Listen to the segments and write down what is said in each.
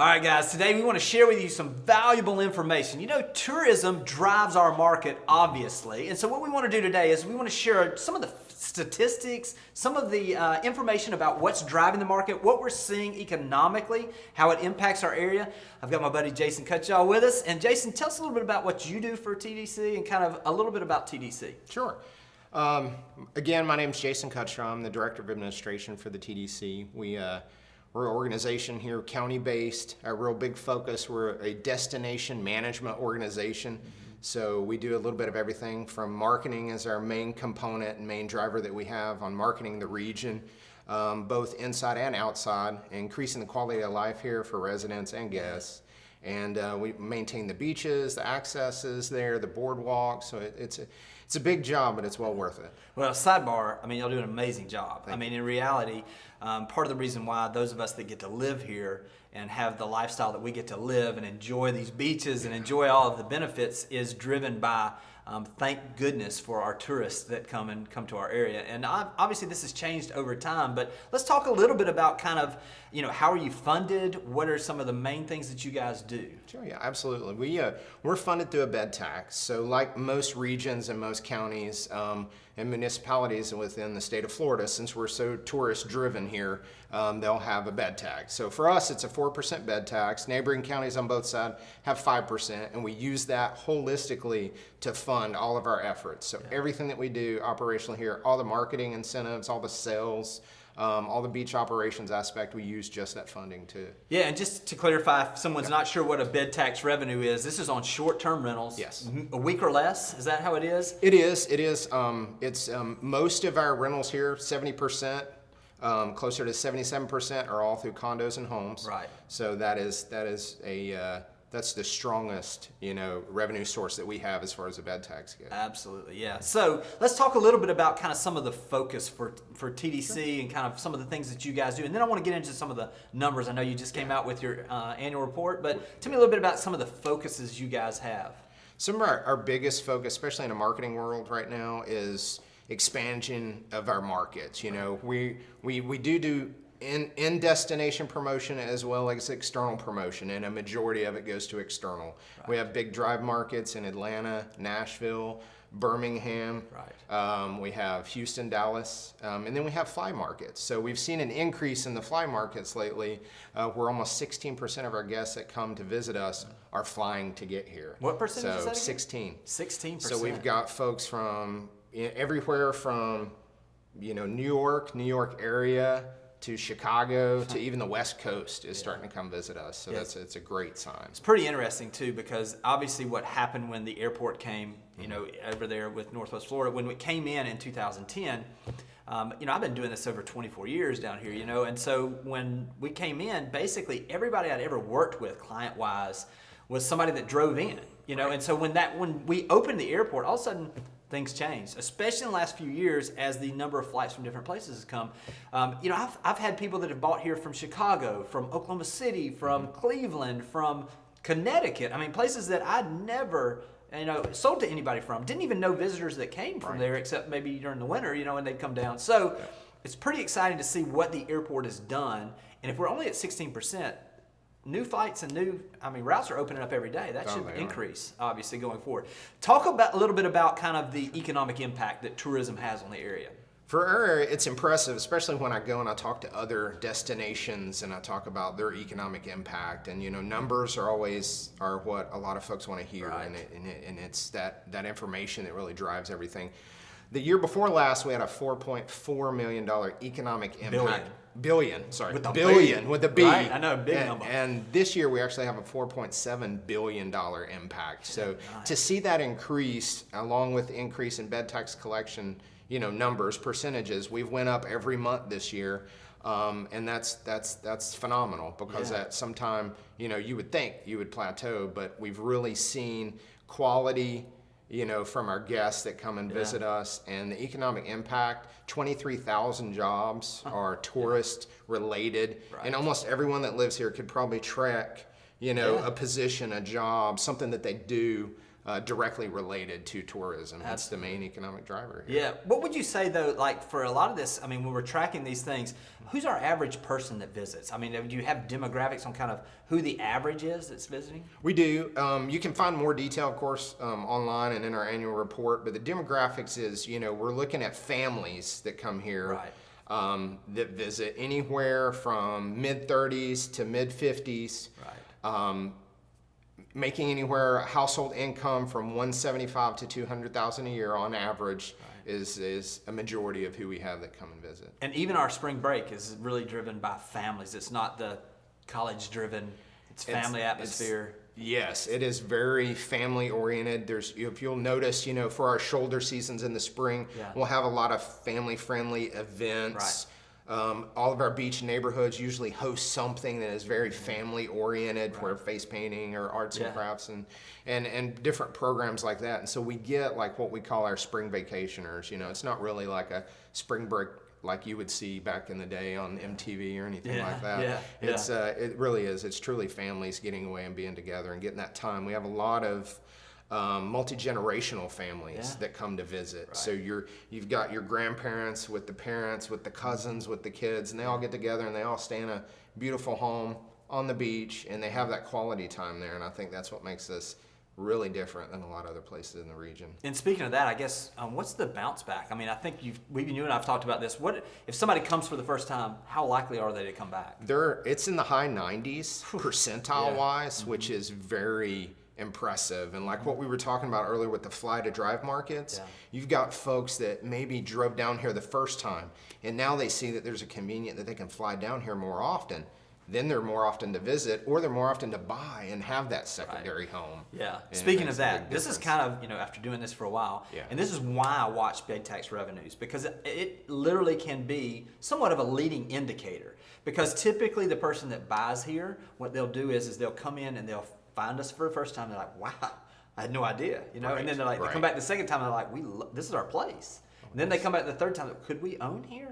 All right, guys, today we want to share with you some valuable information. You know, tourism drives our market, obviously. And so what we want to do today is we want to share some of the statistics, some of the information about what's driving the market, what we're seeing economically, how it impacts our area. I've got my buddy Jason Cutshaw with us. And Jason, tell us a little bit about what you do for TDC and kind of a little bit about TDC. Sure. Again, my name is Jason Cutshaw. I'm the Director of Administration for the TDC. We're an organization here, county-based. Our real big focus, we're a destination management organization. So we do a little bit of everything from marketing as our main component and main driver that we have on marketing the region, both inside and outside, increasing the quality of life here for residents and guests. And we maintain the beaches, the accesses there, the boardwalk. So it's a big job, but it's well worth it. Well, sidebar, I mean, y'all do an amazing job. I mean, in reality, part of the reason why those of us that get to live here and have the lifestyle that we get to live and enjoy these beaches and enjoy all of the benefits is driven by thank goodness for our tourists that come to our area. And obviously this has changed over time, but let's talk a little bit about kind of, you know, how are you funded? What are some of the main things that you guys do? Sure, yeah, absolutely. We're funded through a bed tax. So like most regions and most counties and municipalities within the state of Florida, since we're so tourist driven here, they'll have a bed tax. So for us, it's a 4% bed tax. Neighboring counties on both sides have 5%, and we use that holistically to fund all of our efforts. So everything that we do operationally here, all the marketing incentives, all the sales, all the beach operations aspect, we use just that funding too. Yeah, and just to clarify, if someone's not sure what a bed tax revenue is, this is on short-term rentals. Yes. A week or less, is that how it is? It is. It's most of our rentals here, 70%, closer to 77% are all through condos and homes. Right. So that's the strongest, revenue source that we have as far as the bed tax goes. Absolutely, yeah. So let's talk a little bit about kind of some of the focus for TDC and kind of some of the things that you guys do. And then I want to get into some of the numbers. I know you just came out with your annual report, but tell me a little bit about some of the focuses you guys have. Some of our biggest focus, especially in the marketing world right now, is expansion of our markets. You know, we do in destination promotion as well as external promotion, and a majority of it goes to external. Right. We have big drive markets in Atlanta, Nashville, Birmingham. Right. We have Houston, Dallas, and then we have fly markets. So we've seen an increase in the fly markets lately, where almost 16% of our guests that come to visit us are flying to get here. What percentage is that again? 16. 16%. So we've got folks from everywhere from New York area, to Chicago, to even the West Coast is starting to come visit us. So it's a great sign. It's pretty interesting too, because obviously what happened when the airport came, over there with Northwest Florida, when it came in 2010, I've been doing this over 24 years down here, and so when we came in, basically everybody I'd ever worked with client-wise was somebody that drove in, right. And so when we opened the airport, all of a sudden, things changed, especially in the last few years as the number of flights from different places has come. I've had people that have bought here from Chicago, from Oklahoma City, from Cleveland, from Connecticut. I mean, places that I'd never sold to anybody from. Didn't even know visitors that came from there, except maybe during the winter, and they'd come down. So it's pretty exciting to see what the airport has done. And if we're only at 16%, new flights and routes are opening up every day. That should increase, obviously, going forward. Talk a little bit about kind of the economic impact that tourism has on the area. For our area, it's impressive, especially when I go and I talk to other destinations and I talk about their economic impact. And numbers are what a lot of folks want to hear, right. and it's that information that really drives everything. The year before last, we had a $4.4 million economic impact. Billion, with a B. Right, I know, big number. And this year we actually have a $4.7 billion impact. So to see that increase, along with the increase in bed tax collection, numbers, percentages, we've went up every month this year. And that's phenomenal, because at some time, you would think you would plateau, but we've really seen quality, from our guests that come and visit us, and the economic impact. 23,000 jobs are tourist related, and almost everyone that lives here could probably track, a position, a job, something that they do directly related to tourism. That's the main economic driver here. Yeah. What would you say though, like for a lot of this, I mean, when we're tracking these things, who's our average person that visits? I mean, do you have demographics on kind of who the average is that's visiting? We do. You can find more detail, of course, online and in our annual report, but the demographics is, we're looking at families that come here. Right. That visit anywhere from mid-30s to mid-50s. Right. Making anywhere household income from 175 to 200,000 a year on average is a majority of who we have that come and visit. And even our spring break is really driven by families. It's not the college-driven. It's family atmosphere. Yes, it is very family oriented. If you'll notice, for our shoulder seasons in the spring, we'll have a lot of family friendly events. Right. All of our beach neighborhoods usually host something that is very family oriented, for face painting or arts and crafts and different programs like that. And so we get like what we call our spring vacationers. It's not really like a spring break like you would see back in the day on MTV or anything like that. It really is. It's truly families getting away and being together and getting that time. We have a lot of multi-generational families that come to visit. Right. So you've got your grandparents with the parents, with the cousins, with the kids, and they all get together and they all stay in a beautiful home on the beach, and they have that quality time there. And I think that's what makes this really different than a lot of other places in the region. And speaking of that, I guess, what's the bounce back? I mean, I think you and I have talked about this. What if somebody comes for the first time? How likely are they to come back? It's in the high 90s percentile wise, which is very impressive. And like what we were talking about earlier with the fly to drive markets, you've got folks that maybe drove down here the first time and now they see that there's a convenient that they can fly down here more often. Then they're more often to visit, or they're more often to buy and have that secondary home. Yeah. Speaking of that, this is kind of, after doing this for a while, and this is why I watch big tax revenues, because it literally can be somewhat of a leading indicator. Because typically the person that buys here, what they'll do is they'll come in and they'll find us for the first time. They're like, wow, I had no idea, and then they're like, they come back the second time and they're like, this is our place. And then they come back the third time, could we own here?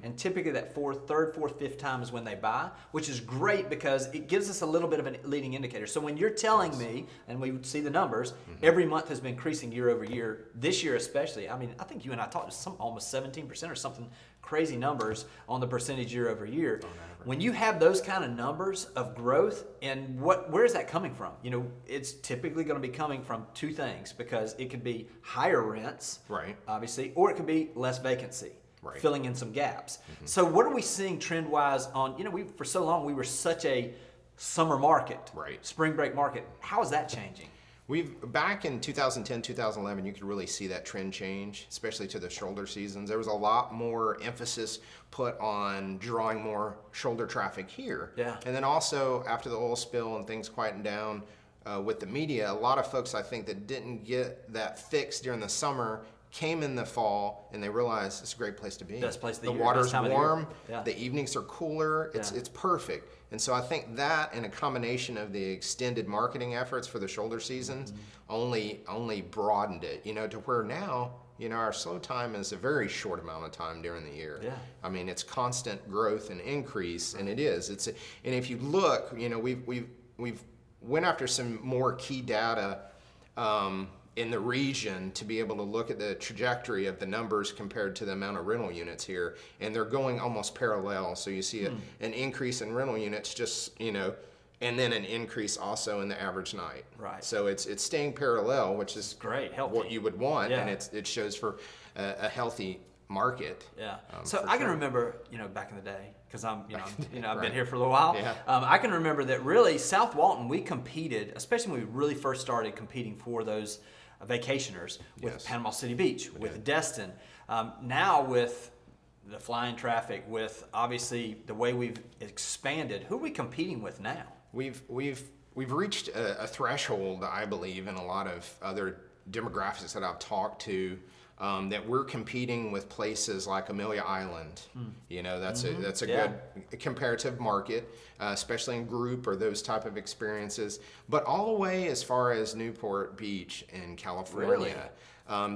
And typically that third, fourth, fifth time is when they buy, which is great because it gives us a little bit of a leading indicator. So when you're telling me, and we see the numbers, every month has been increasing year over year, this year especially, I mean, I think you and I talked almost 17% or something crazy numbers on the percentage year over year. When you have those kind of numbers of growth, and where is that coming from? It's typically going to be coming from two things, because it could be higher rents, obviously, or it could be less vacancy, filling in some gaps. So what are we seeing trend-wise on, for so long we were such a summer market, spring break market. How is that changing? Back in 2010, 2011, you could really see that trend change, especially to the shoulder seasons. There was a lot more emphasis put on drawing more shoulder traffic here. And then also after the oil spill and things quietened down with the media, a lot of folks I think that didn't get that fix during the summer came in the fall and they realized it's a great place to be. Best place of the year. The water's warm, the evenings are cooler, it's perfect. And so I think that, and a combination of the extended marketing efforts for the shoulder seasons, only broadened it, to where now, our slow time is a very short amount of time during the year. I mean, it's constant growth and increase, and it is. And if you look, we've went after some more key data in the region to be able to look at the trajectory of the numbers compared to the amount of rental units here, and they're going almost parallel. So you see an increase in rental units, just and then an increase also in the average night. So it's staying parallel, which is great, healthy. What you would want, and it shows for a healthy market. So I can remember, back in the day, because I've been here for a little while. I can remember that really South Walton, we competed, especially when we really first started competing for those vacationers with Panama City Beach, with Destin. Now with the flying traffic, with obviously the way we've expanded, who are we competing with now? We've reached a threshold, I believe, in a lot of other demographics that I've talked to, that we're competing with places like Amelia Island. That's a good comparative market, especially in group or those type of experiences. But all the way as far as Newport Beach in California,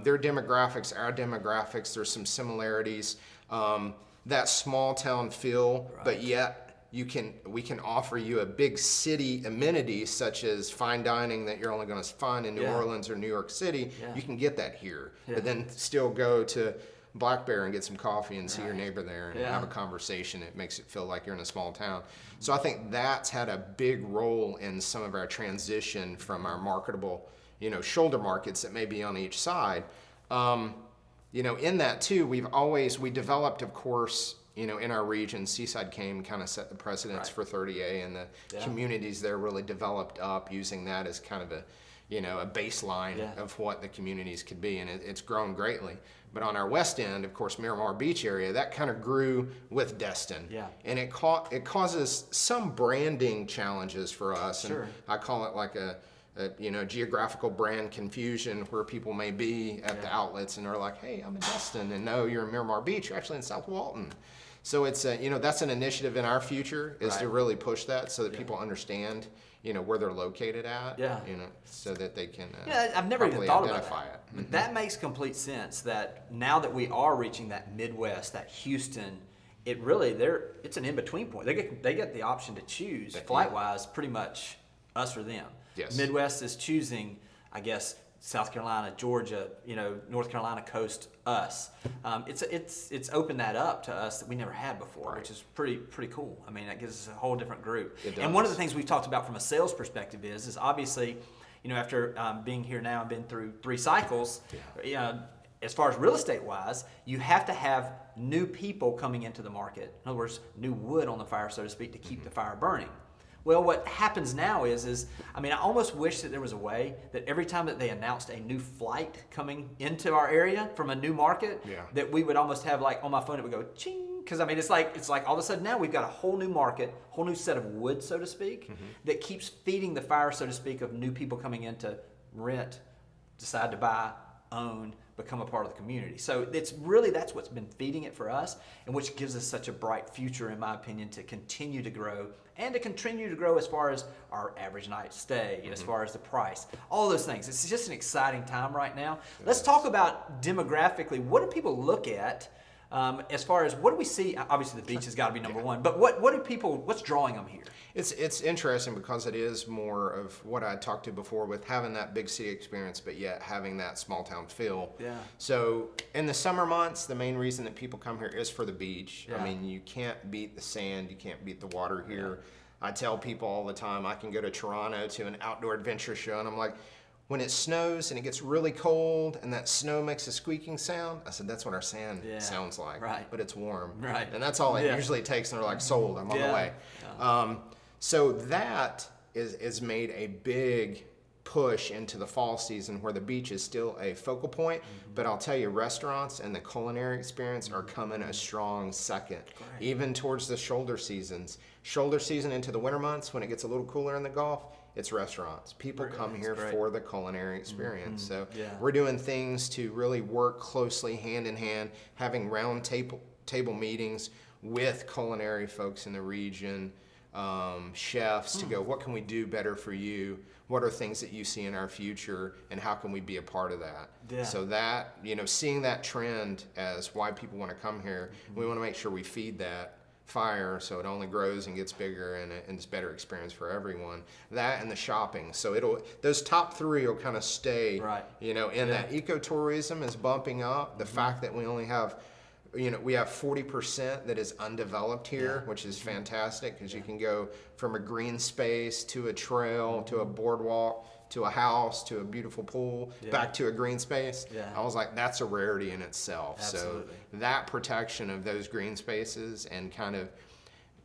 their demographics, our demographics, there's some similarities. That small town feel, but yet we can offer you a big city amenity such as fine dining that you're only going to find in New Orleans or New York City. You can get that here, but then still go to Black Bear and get some coffee and see your neighbor there and have a conversation. It makes it feel like you're in a small town. So I think that's had a big role in some of our transition from our marketable, shoulder markets that may be on each side. In that too, we developed, of course, in our region, Seaside Cane kind of set the precedence for 30A, and the communities there really developed up using that as kind of a baseline of what the communities could be, and it's grown greatly. But on our west end, of course, Miramar Beach area, that kind of grew with Destin, and it causes some branding challenges for us, and I call it like a geographical brand confusion, where people may be at the outlets and they're like, hey, I'm in Destin, and no, you're in Miramar Beach, you're actually in South Walton. So it's that's an initiative in our future, is to really push that so that people understand where they're located at, so that they can I've never even thought about identify that. it. That makes complete sense, that now that we are reaching that Midwest, that Houston, it's an in-between point. They get the option to choose flight-wise, pretty much us or them. Yes. Midwest is choosing, I guess, South Carolina, Georgia, North Carolina coast, us. It's opened that up to us that we never had before, which is pretty cool. I mean, that gives us a whole different group. And one of the things we've talked about from a sales perspective is obviously, after being here now and been through 3 cycles, as far as real estate wise, you have to have new people coming into the market. In other words, new wood on the fire, so to speak, to keep the fire burning. Well, what happens now is I almost wish that there was a way that every time that they announced a new flight coming into our area from a new market, that we would almost have, like, on my phone, it would go ching, because it's like all of a sudden now we've got a whole new market, whole new set of wood, so to speak, that keeps feeding the fire, so to speak, of new people coming in to rent, decide to buy, own, become a part of the community. So that's what's been feeding it for us, and which gives us such a bright future, in my opinion, to continue to grow, and to continue to grow as far as our average night stay, as far as the price, all those things. It's just an exciting time right now. Let's talk about demographically. What do people look at as far as, what do we see? Obviously the beach has got to be number one, but what's drawing them here? It's interesting because it is more of what I talked to before, with having that big city experience, but yet having that small town feel. So in the summer months, the main reason that people come here is for the beach. I mean, you can't beat the sand, you can't beat the water here. I tell people all the time, I can go to Toronto to an outdoor adventure show, and I'm like, when it snows and it gets really cold and that snow makes a squeaking sound, I said, that's what our sand sounds like. But it's warm. And that's all it usually takes, and they're like, sold, I'm on the way. So that is made a big push into the fall season, where the beach is still a focal point, but I'll tell you, restaurants and the culinary experience are coming a strong second, even towards the shoulder seasons. Shoulder season into the winter months, when it gets a little cooler in the Gulf, it's restaurants. People come here for the culinary experience. So we're doing things to really work closely hand in hand, having round table meetings with culinary folks in the region, chefs, to go, what can we do better for you? What are things that you see in our future, and how can we be a part of that? So that, seeing that trend as why people want to come here, we want to make sure we feed that fire so it only grows and gets bigger, and it's a better experience for everyone. That and the shopping. So those top 3 will kind of stay, in that. Ecotourism is bumping up. The fact that we only have, we have 40% that is undeveloped here, which is fantastic, because you can go from a green space to a trail to a boardwalk to a house to a beautiful pool back to a green space. I was like, that's a rarity in itself. So that protection of those green spaces and kind of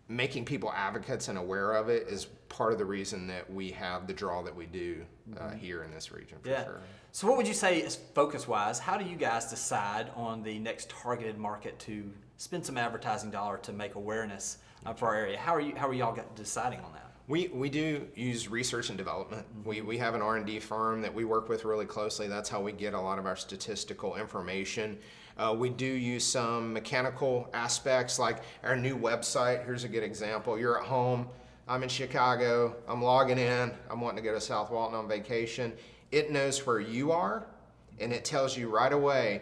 making people advocates and aware of it is part of the reason that we have the draw that we do here in this region, for sure. So what would you say, is focus-wise, how do you guys decide on the next targeted market to spend some advertising dollar to make awareness for our area? How are y'all deciding on that? We do use research and development. We have an R&D firm that we work with really closely. That's how we get a lot of our statistical information. We do use some mechanical aspects, like our new website. Here's a good example. You're at home, I'm in Chicago, I'm logging in, I'm wanting to go to South Walton on vacation. It knows where you are, and it tells you right away,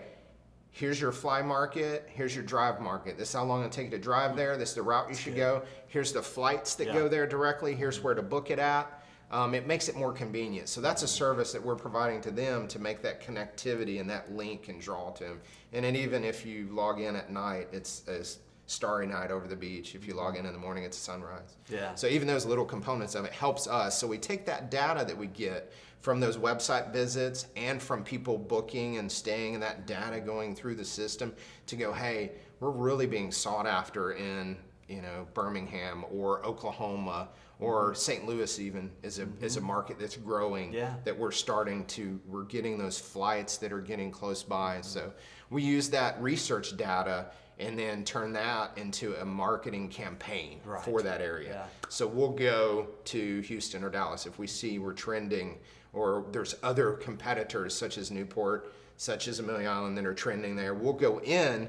here's your fly market, here's your drive market. This is how long it'll take you to drive there. This is the route you should go. Here's the flights that go there directly. Here's where to book it at. It makes it more convenient. So that's a service that we're providing to them to make that connectivity and that link and draw to them. And then even if you log in at night, it's a starry night over the beach. If you log in the morning, it's a sunrise. Yeah. So even those little components of it helps us. So we take that data that we get from those website visits and from people booking and staying, and that data going through the system to go, hey, we're really being sought after in, you know, Birmingham or Oklahoma or St. Louis even is a market that's growing, that we're getting those flights that are getting close by. So we use that research data and then turn that into a marketing campaign for that area. So we'll go to Houston or Dallas if we see we're trending, or there's other competitors such as Newport, such as Amelia Island that are trending there. We'll go in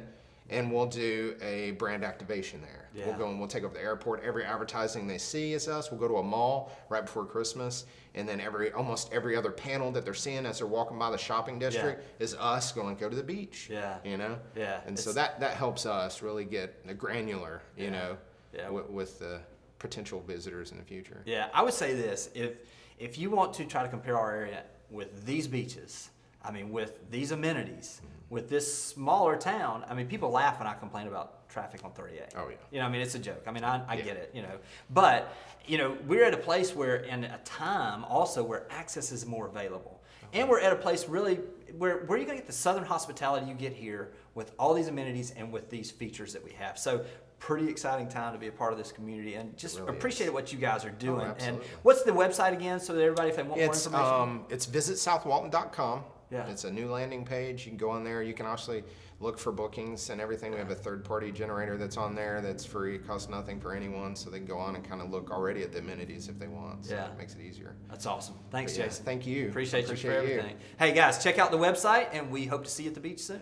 and we'll do a brand activation there. We'll go and we'll take over the airport. Every advertising they see is us. We'll go to a mall right before Christmas, and then almost every other panel that they're seeing as they're walking by the shopping district is us going, go to the beach. You know? And so that helps us really get a granular, you know, with the potential visitors in the future. I would say this, if you want to try to compare our area with these beaches, I mean, with these amenities, with this smaller town, I mean, people laugh when I complain about traffic on 38. Oh, yeah. You know, I mean, it's a joke. I mean, I get it, you know. But, you know, we're at a place where, in a time also where access is more available. And we're at a place really where you're going to get the southern hospitality you get here with all these amenities and with these features that we have. So, pretty exciting time to be a part of this community, and just really appreciate what you guys are doing. And what's the website again, so that everybody, if they want more information? It's visitsouthwalton.com. It's a new landing page. You can go on there. You can actually look for bookings and everything. We have a third-party generator that's on there that's free. It costs nothing for anyone, so they can go on and kind of look already at the amenities if they want. So it makes it easier. That's awesome. Thanks, Jason. Thank you. Appreciate you for everything. Hey, guys, check out the website, and we hope to see you at the beach soon.